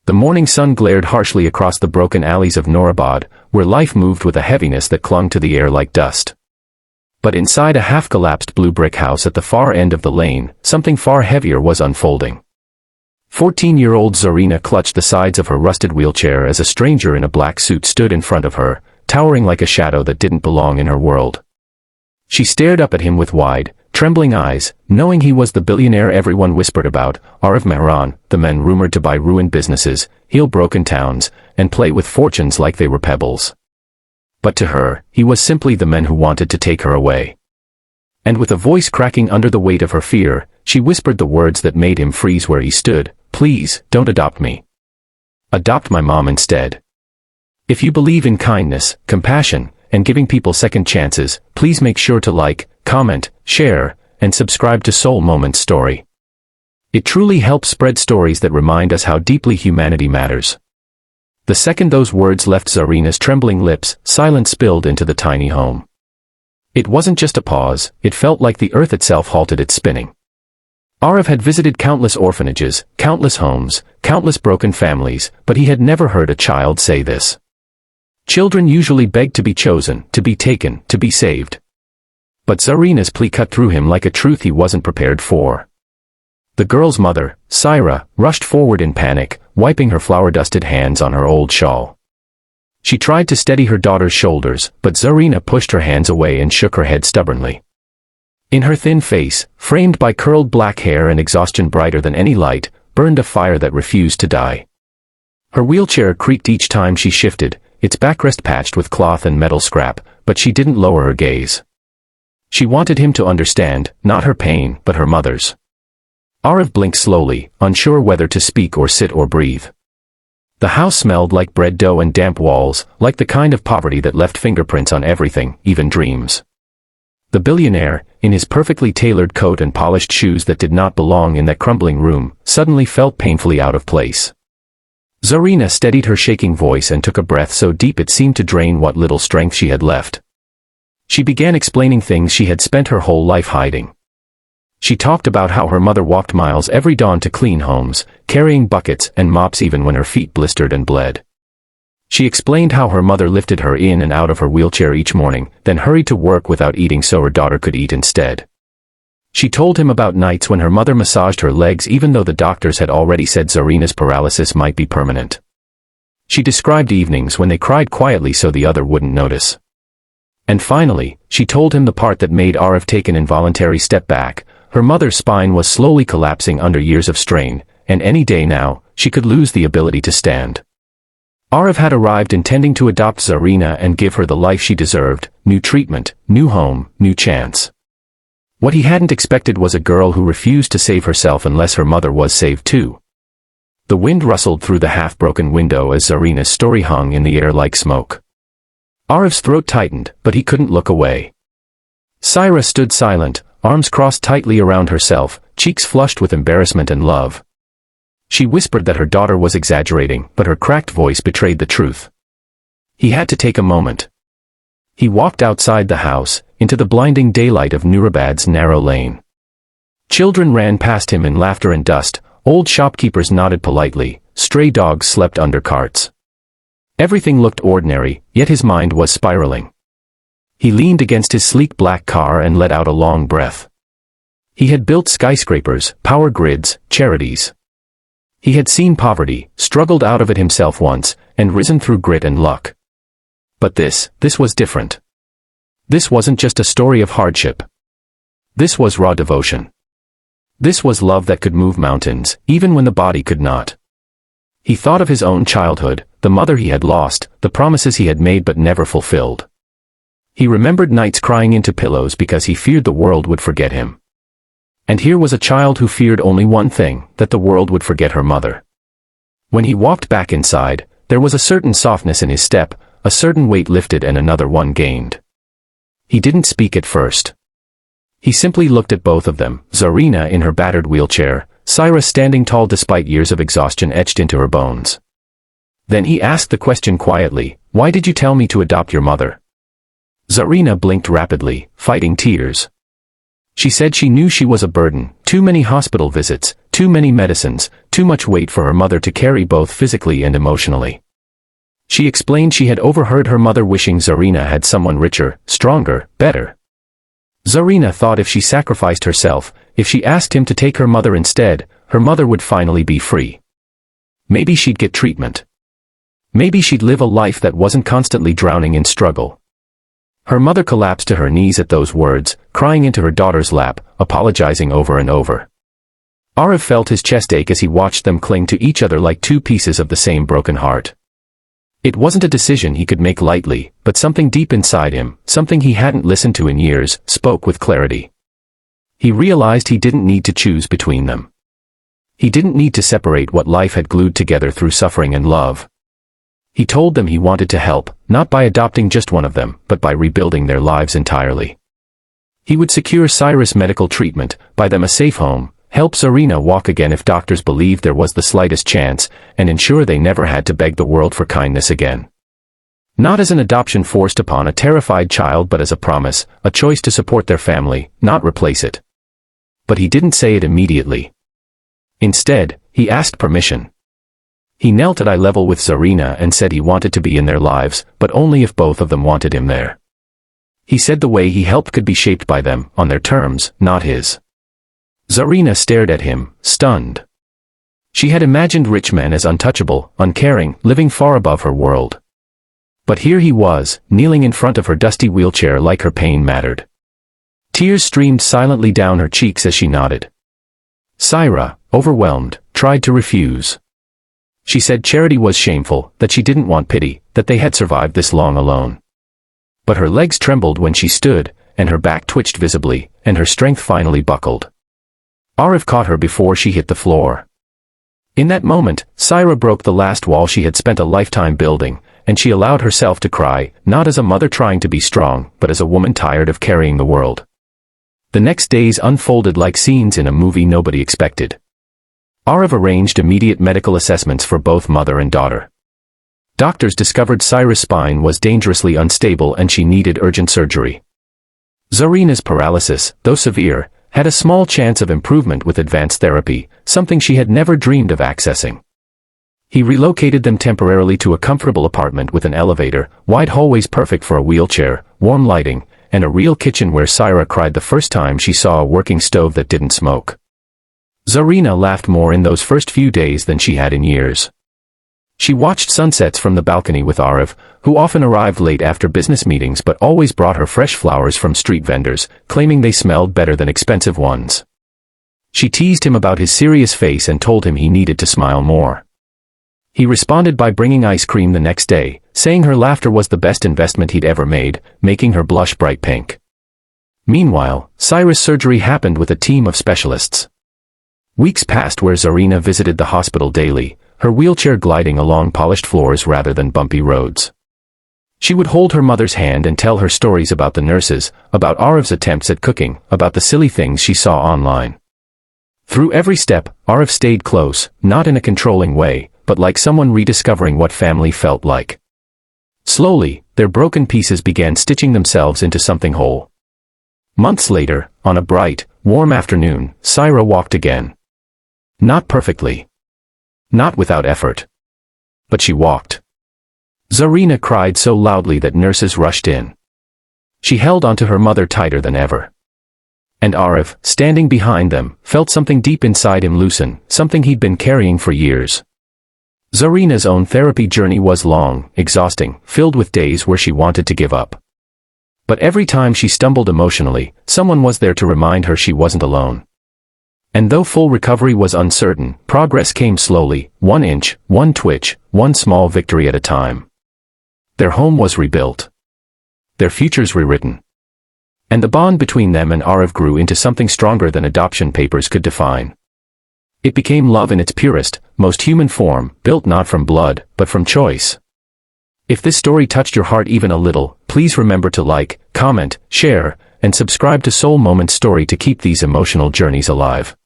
The morning sun glared harshly across the broken alleys of Noorabad, where life moved with a heaviness that clung to the air like dust. But inside a half-collapsed blue brick house at the far end of the lane, something far heavier was unfolding. 14-year-old Zarina clutched the sides of her rusted wheelchair as a stranger in a black suit stood in front of her, towering like a shadow that didn't belong in her world. She stared up at him with wide, trembling eyes, knowing he was the billionaire everyone whispered about, Aarav Mehran, the man rumored to buy ruined businesses, heal broken towns, and play with fortunes like they were pebbles. But to her, he was simply the man who wanted to take her away. And with a voice cracking under the weight of her fear, she whispered the words that made him freeze where he stood, "Please, don't adopt me. Adopt my mom instead. If you believe in kindness, compassion, and giving people second chances, please make sure to like, comment, share, and subscribe to Soul Moments Story. It truly helps spread stories that remind us how deeply humanity matters." The second those words left Zarina's trembling lips, silence spilled into the tiny home. It wasn't just a pause, it felt like the earth itself halted its spinning. Aarav had visited countless orphanages, countless homes, countless broken families, but he had never heard a child say this. Children usually begged to be chosen, to be taken, to be saved. But Zarina's plea cut through him like a truth he wasn't prepared for. The girl's mother, Saira, rushed forward in panic, wiping her flour-dusted hands on her old shawl. She tried to steady her daughter's shoulders, but Zarina pushed her hands away and shook her head stubbornly. In her thin face, framed by curled black hair and exhaustion brighter than any light, burned a fire that refused to die. Her wheelchair creaked each time she shifted, its backrest patched with cloth and metal scrap, but she didn't lower her gaze. She wanted him to understand, not her pain, but her mother's. Aarav blinked slowly, unsure whether to speak or sit or breathe. The house smelled like bread dough and damp walls, like the kind of poverty that left fingerprints on everything, even dreams. The billionaire, in his perfectly tailored coat and polished shoes that did not belong in that crumbling room, suddenly felt painfully out of place. Zarina steadied her shaking voice and took a breath so deep it seemed to drain what little strength she had left. She began explaining things she had spent her whole life hiding. She talked about how her mother walked miles every dawn to clean homes, carrying buckets and mops even when her feet blistered and bled. She explained how her mother lifted her in and out of her wheelchair each morning, then hurried to work without eating so her daughter could eat instead. She told him about nights when her mother massaged her legs even though the doctors had already said Zarina's paralysis might be permanent. She described evenings when they cried quietly so the other wouldn't notice. And finally, she told him the part that made Aarav take an involuntary step back. Her mother's spine was slowly collapsing under years of strain, and any day now, she could lose the ability to stand. Aarav had arrived intending to adopt Zarina and give her the life she deserved, new treatment, new home, new chance. What he hadn't expected was a girl who refused to save herself unless her mother was saved too. The wind rustled through the half-broken window as Zarina's story hung in the air like smoke. Aarav's throat tightened, but he couldn't look away. Saira stood silent, arms crossed tightly around herself, cheeks flushed with embarrassment and love. She whispered that her daughter was exaggerating, but her cracked voice betrayed the truth. He had to take a moment. He walked outside the house, into the blinding daylight of Noorabad's narrow lane. Children ran past him in laughter and dust, old shopkeepers nodded politely, stray dogs slept under carts. Everything looked ordinary, yet his mind was spiraling. He leaned against his sleek black car and let out a long breath. He had built skyscrapers, power grids, charities. He had seen poverty, struggled out of it himself once, and risen through grit and luck. But this was different. This wasn't just a story of hardship. This was raw devotion. This was love that could move mountains, even when the body could not. He thought of his own childhood, the mother he had lost, the promises he had made but never fulfilled. He remembered nights crying into pillows because he feared the world would forget him. And here was a child who feared only one thing, that the world would forget her mother. When he walked back inside, there was a certain softness in his step, a certain weight lifted and another one gained. He didn't speak at first. He simply looked at both of them, Zarina in her battered wheelchair, Saira standing tall despite years of exhaustion etched into her bones. Then he asked the question quietly, "Why did you tell me to adopt your mother?" Zarina blinked rapidly, fighting tears. She said she knew she was a burden, too many hospital visits, too many medicines, too much weight for her mother to carry both physically and emotionally. She explained she had overheard her mother wishing Zarina had someone richer, stronger, better. Zarina thought if she sacrificed herself, if she asked him to take her mother instead, her mother would finally be free. Maybe she'd get treatment. Maybe she'd live a life that wasn't constantly drowning in struggle. Her mother collapsed to her knees at those words, crying into her daughter's lap, apologizing over and over. Aarav felt his chest ache as he watched them cling to each other like two pieces of the same broken heart. It wasn't a decision he could make lightly, but something deep inside him, something he hadn't listened to in years, spoke with clarity. He realized he didn't need to choose between them. He didn't need to separate what life had glued together through suffering and love. He told them he wanted to help, not by adopting just one of them, but by rebuilding their lives entirely. He would secure Saira's medical treatment, buy them a safe home, help Zarina walk again if doctors believed there was the slightest chance, and ensure they never had to beg the world for kindness again. Not as an adoption forced upon a terrified child but as a promise, a choice to support their family, not replace it. But he didn't say it immediately. Instead, he asked permission. He knelt at eye level with Zarina and said he wanted to be in their lives, but only if both of them wanted him there. He said the way he helped could be shaped by them, on their terms, not his. Zarina stared at him, stunned. She had imagined rich men as untouchable, uncaring, living far above her world. But here he was, kneeling in front of her dusty wheelchair like her pain mattered. Tears streamed silently down her cheeks as she nodded. Saira, overwhelmed, tried to refuse. She said charity was shameful, that she didn't want pity, that they had survived this long alone. But her legs trembled when she stood, and her back twitched visibly, and her strength finally buckled. Aarav caught her before she hit the floor. In that moment, Saira broke the last wall she had spent a lifetime building, and she allowed herself to cry, not as a mother trying to be strong, but as a woman tired of carrying the world. The next days unfolded like scenes in a movie nobody expected. Aarav arranged immediate medical assessments for both mother and daughter. Doctors discovered Saira's spine was dangerously unstable and she needed urgent surgery. Zarina's paralysis, though severe, had a small chance of improvement with advanced therapy, something she had never dreamed of accessing. He relocated them temporarily to a comfortable apartment with an elevator, wide hallways perfect for a wheelchair, warm lighting, and a real kitchen where Saira cried the first time she saw a working stove that didn't smoke. Zarina laughed more in those first few days than she had in years. She watched sunsets from the balcony with Aarav, who often arrived late after business meetings but always brought her fresh flowers from street vendors, claiming they smelled better than expensive ones. She teased him about his serious face and told him he needed to smile more. He responded by bringing ice cream the next day, saying her laughter was the best investment he'd ever made, making her blush bright pink. Meanwhile, Saira's surgery happened with a team of specialists. Weeks passed where Zarina visited the hospital daily, her wheelchair gliding along polished floors rather than bumpy roads. She would hold her mother's hand and tell her stories about the nurses, about Aarav's attempts at cooking, about the silly things she saw online. Through every step, Aarav stayed close, not in a controlling way, but like someone rediscovering what family felt like. Slowly, their broken pieces began stitching themselves into something whole. Months later, on a bright, warm afternoon, Saira walked again. Not perfectly. Not without effort. But she walked. Zarina cried so loudly that nurses rushed in. She held onto her mother tighter than ever. And Aarav, standing behind them, felt something deep inside him loosen, something he'd been carrying for years. Zarina's own therapy journey was long, exhausting, filled with days where she wanted to give up. But every time she stumbled emotionally, someone was there to remind her she wasn't alone. And though full recovery was uncertain, progress came slowly, 1 inch, 1 twitch, 1 small victory at a time. Their home was rebuilt. Their futures rewritten. And the bond between them and Aarav grew into something stronger than adoption papers could define. It became love in its purest, most human form, built not from blood, but from choice. If this story touched your heart even a little, please remember to like, comment, share, and subscribe to Soul Moments Story to keep these emotional journeys alive.